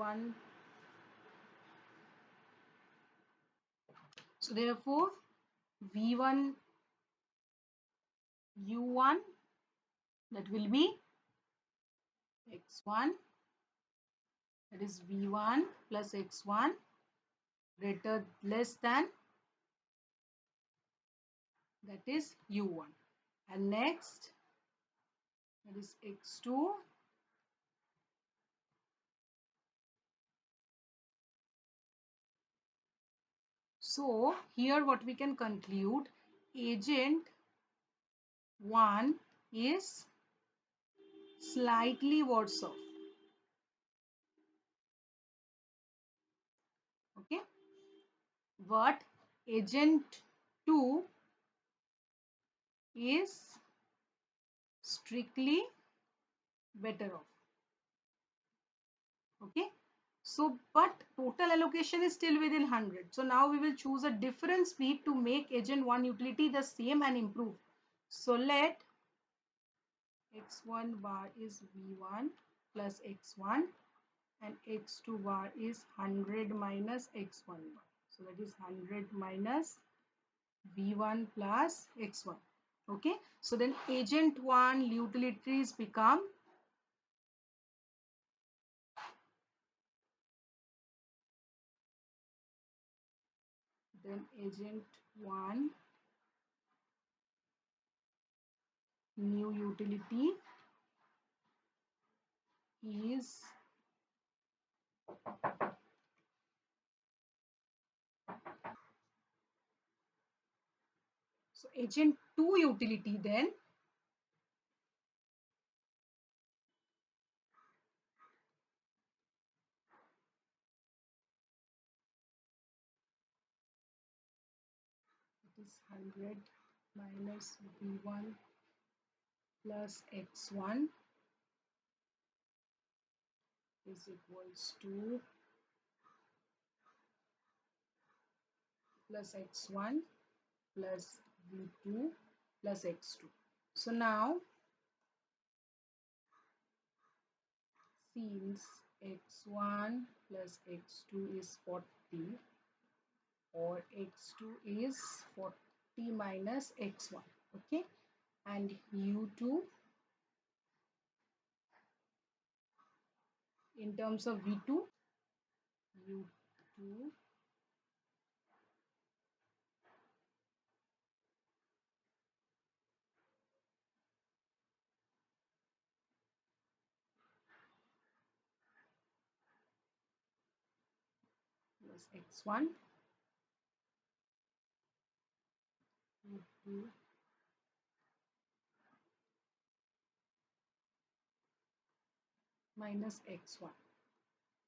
x1. So therefore v1 u1, that will be x1, that is v1 plus x1 greater less than, that is u1. And next, that is x2 So here what we can conclude, agent 1 is slightly worse off. Okay, but agent 2 is strictly better off. Okay, so but total allocation is still within 100. So now we will choose a different speed to make agent 1 utility the same and improve. So let x1 bar is v1 plus x1 and x2 bar is 100 minus x1 bar. So that is 100 minus v1 plus x1. Okay, so then agent 1 utilities become then agent 1 new utility is so agent 2 utility then it is 100 minus v1 plus x1 is equals to plus x1 plus v2 plus x2. So now since x1 plus x2 is 40 or x2 is 40 minus x1, okay, and u2 in terms of v2 u2 plus x1 u2 minus x1.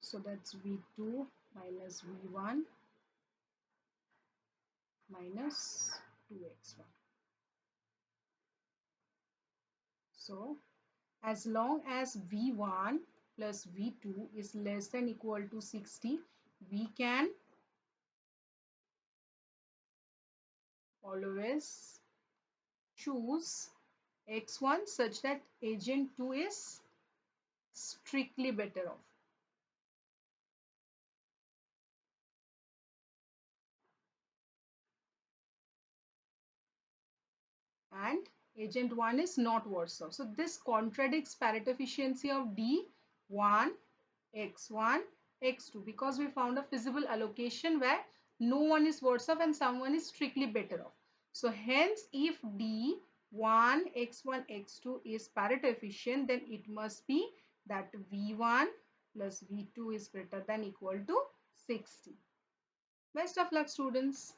So that's v2 minus v1 minus 2x1. So as long as v1 plus v2 is less than equal to 60, we can always choose x1 such that agent 2 is strictly better off. And agent 1 is not worse off. So this contradicts Pareto efficiency of D1, X1, X2 because we found a feasible allocation where no one is worse off and someone is strictly better off. So hence if D1, X1, X2 is Pareto efficient, then it must be that V1 plus V2 is greater than equal to 60. Best of luck, students.